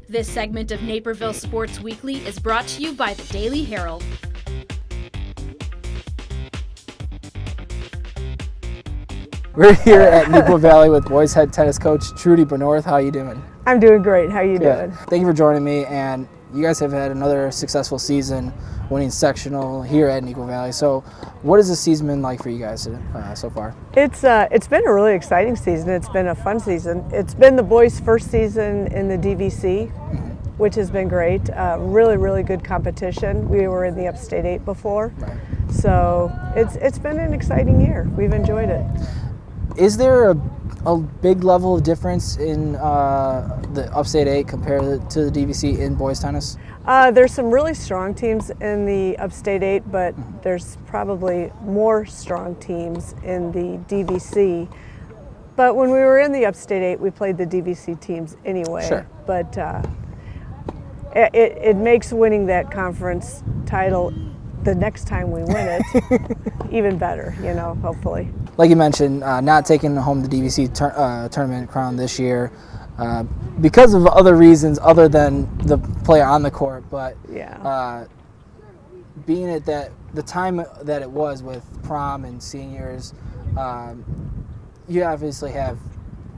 This segment of Naperville Sports Weekly is brought to you by the Daily Herald. We're here at Neuqua Valley with boys head tennis coach Trudy Bennorth. How are you doing? I'm doing great. How are you doing? Thank you for joining me. And you guys have had another successful season, winning sectional here at Neuqua Valley. So, what has the season been like for you guys so far? It's been a really exciting season. It's been a fun season. It's been the boys' first season in the DVC, which has been great. Really good competition. We were in the Upstate 8 before, so it's been an exciting year. We've enjoyed it. Is there a big level of difference in the Upstate 8 compared to the DVC in boys tennis? There's some really strong teams in the Upstate 8, but there's probably more strong teams in the DVC. But when we were in the Upstate 8, we played the DVC teams anyway. Sure. But it makes winning that conference title the next time we win it even better, hopefully. Like you mentioned, not taking home the DVC tournament crown this year because of other reasons other than the play on the court. But being at the time that it was with prom and seniors, you obviously have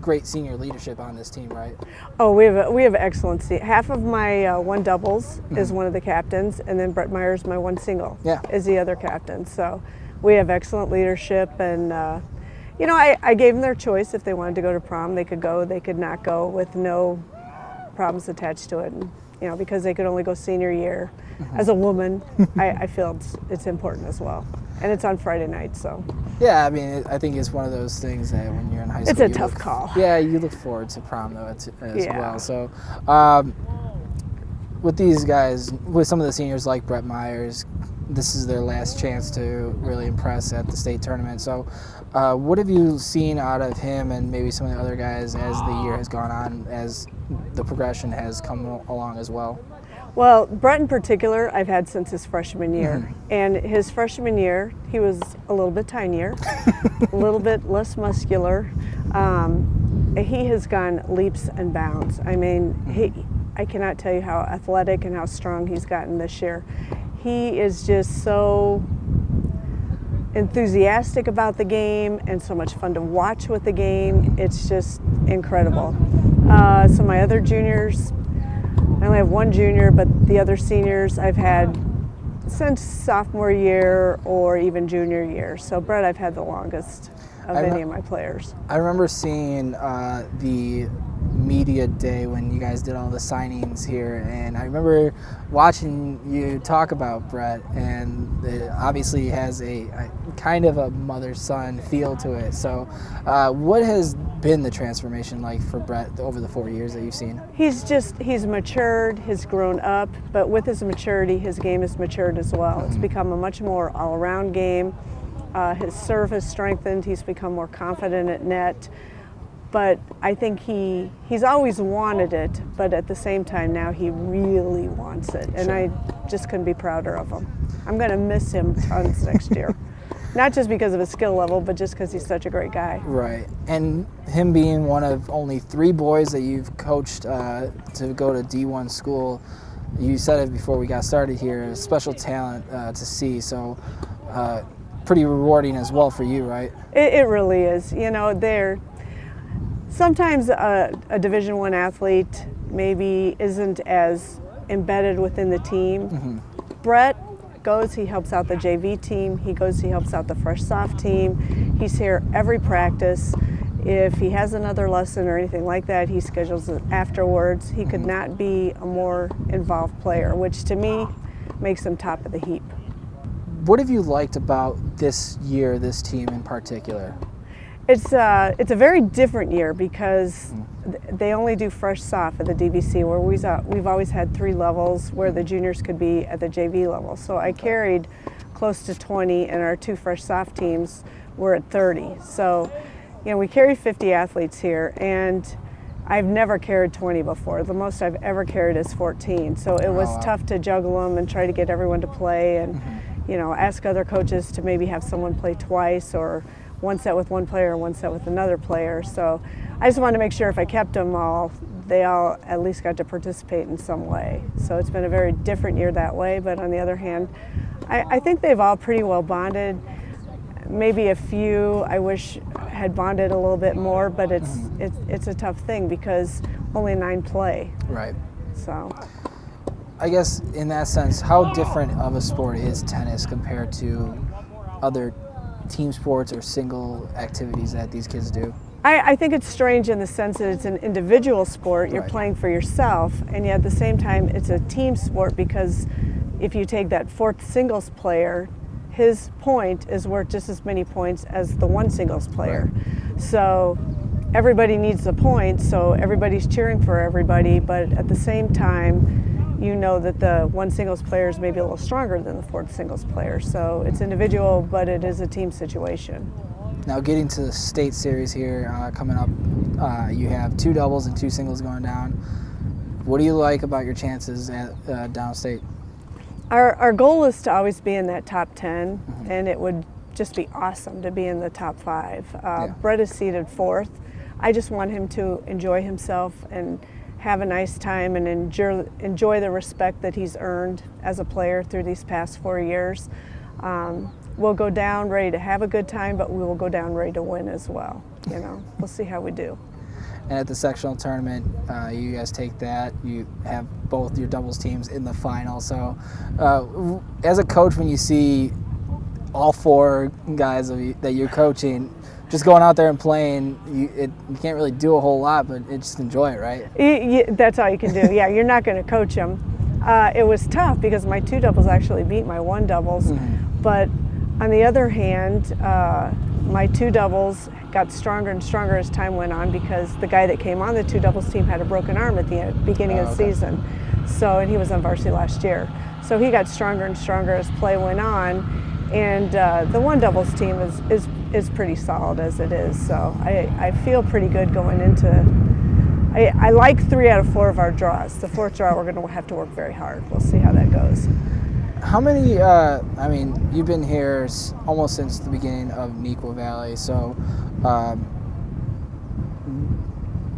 great senior leadership on this team, right? Oh, we have excellent half of my one doubles is one of the captains, and then Brett Myers, my one single, is the other captain. So we have excellent leadership, and I gave them their choice. If they wanted to go to prom, they could go. They could not go with no problems attached to it. And, because they could only go senior year. As a woman, I feel it's important as well. And it's on Friday night, so. Yeah, I mean, I think it's one of those things that when you're in high school, it's a tough call. Yeah, you look forward to prom though as well. So, with these guys, with some of the seniors like Brett Myers, this is their last chance to really impress at the state tournament. So, what have you seen out of him and maybe some of the other guys as the year has gone on, as the progression has come along as well? Well, Brett in particular, I've had since his freshman year. And his freshman year, he was a little bit tinier, a little bit less muscular. He has gone leaps and bounds. I mean, I cannot tell you how athletic and how strong he's gotten this year. He is just so enthusiastic about the game and so much fun to watch with the game. It's just incredible. So my other juniors, I only have one junior, but the other seniors I've had since sophomore year or even junior year. So Brett, I've had the longest of any of my players. I remember seeing the media day when you guys did all the signings here, and I remember watching you talk about Brett, and it obviously has a kind of a mother-son feel to it. So what has been the transformation like for Brett over the 4 years that you've seen? He's matured, he's grown up, but with his maturity, his game has matured as well. It's become a much more all-around game. His serve has strengthened, he's become more confident at net. But I think he's always wanted it, but at the same time now he really wants it. And I just couldn't be prouder of him. I'm going to miss him tons next year. Not just because of his skill level, but just because he's such a great guy. Right. And him being one of only 3 boys that you've coached to go to D1 school, you said it before we got started here, a special talent to see. So pretty rewarding as well for you, right? It really is. Sometimes a Division I athlete maybe isn't as embedded within the team. Brett goes, he helps out the JV team, he goes, he helps out the fresh soft team. He's here every practice. If he has another lesson or anything like that, he schedules it afterwards. He could not be a more involved player, which to me makes him top of the heap. What have you liked about this year, this team in particular? It's a very different year because they only do fresh soft at the DVC, where we've always had 3 levels where the juniors could be at the JV level. So I carried close to 20, and our 2 fresh soft teams were at 30. So, we carry 50 athletes here, and I've never carried 20 before. The most I've ever carried is 14. So it was tough to juggle them and try to get everyone to play, and ask other coaches to maybe have someone play twice, or one set with one player, one set with another player. So I just wanted to make sure if I kept them all they all at least got to participate in some way. So it's been a very different year that way, but on the other hand, I think they've all pretty well bonded. Maybe a few I wish had bonded a little bit more, but it's a tough thing because only 9 play. Right. So I guess in that sense, how different of a sport is tennis compared to other team sports or single activities that these kids do? I think it's strange in the sense that it's an individual sport. You're playing for yourself, and yet at the same time it's a team sport, because if you take that 4th singles player, his point is worth just as many points as the 1 singles player. Right. So everybody needs the points, so everybody's cheering for everybody, but at the same time, you know that the 1 singles player is maybe a little stronger than the 4th singles player. So it's individual, but it is a team situation. Now getting to the state series here coming up, you have 2 doubles and 2 singles going down. What do you like about your chances at downstate? Our goal is to always be in that top 10, and it would just be awesome to be in the top 5. Brett is seated 4th. I just want him to enjoy himself and have a nice time and enjoy the respect that he's earned as a player through these past 4 years. We'll go down ready to have a good time, but we will go down ready to win as well. You know, we'll see how we do. And at the sectional tournament, you guys take that. You have both your doubles teams in the final. So, as a coach, when you see all 4 guys that you're coaching just going out there and playing, you can't really do a whole lot, but just enjoy it, right? That's all you can do. Yeah, you're not going to coach them. It was tough because my 2 doubles actually beat my 1 doubles, but on the other hand, my 2 doubles got stronger and stronger as time went on, because the guy that came on the 2 doubles team had a broken arm at the beginning of the season. So, and he was on varsity last year. So he got stronger and stronger as play went on, and the 1 doubles team is pretty solid as it is. So I feel pretty good going into. I like 3 out of 4 of our draws. The 4th draw, we're going to have to work very hard. We'll see how that goes. How many, I mean, you've been here almost since the beginning of Neuqua Valley, so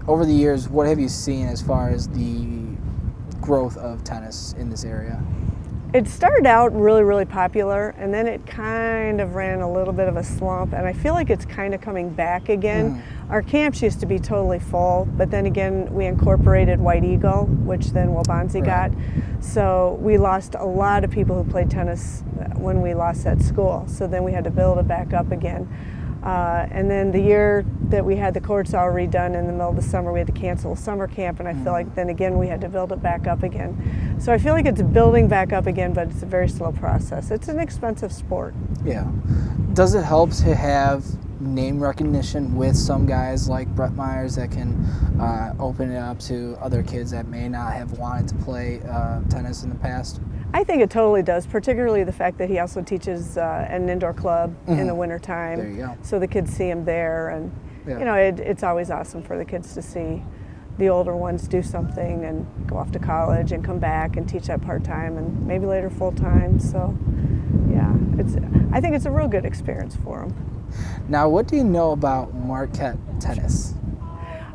over the years, what have you seen as far as the growth of tennis in this area? It started out really, really popular, and then it kind of ran a little bit of a slump, and I feel like it's kind of coming back again. Our camps used to be totally full, but then again, we incorporated White Eagle, which then Wabanzi got. So we lost a lot of people who played tennis when we lost that school. So then we had to build it back up again. And then the year that we had the courts all redone in the middle of the summer, we had to cancel a summer camp, and I feel like then again we had to build it back up again. So I feel like it's building back up again, but it's a very slow process. It's an expensive sport. Yeah. Does it help to have name recognition with some guys like Brett Myers that can open it up to other kids that may not have wanted to play tennis in the past? I think it totally does, particularly the fact that he also teaches at an indoor club in the wintertime. There you go. So the kids see him there, and you know, it's always awesome for the kids to see the older ones do something and go off to college and come back and teach that part-time and maybe later full-time. So yeah, I think it's a real good experience for them. Now, what do you know about Marquette tennis?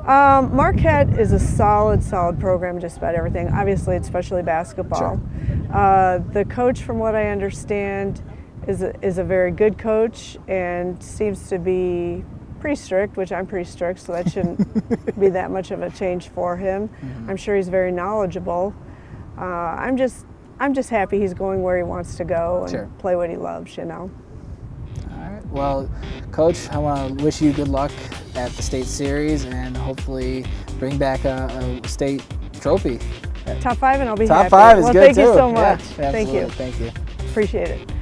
Marquette is a solid program, just about everything. Obviously, especially basketball. The coach, from what I understand, is a very good coach and seems to be pretty strict, which I'm pretty strict, so that shouldn't be that much of a change for him. I'm sure he's very knowledgeable. I'm just happy he's going where he wants to go and play what he loves, you know. Well, Coach, I want to wish you good luck at the state series and hopefully bring back a state trophy. Top 5 and I'll be happy. Top 5 is well, good thank too. You so much. Yeah, thank you. Thank you. Appreciate it.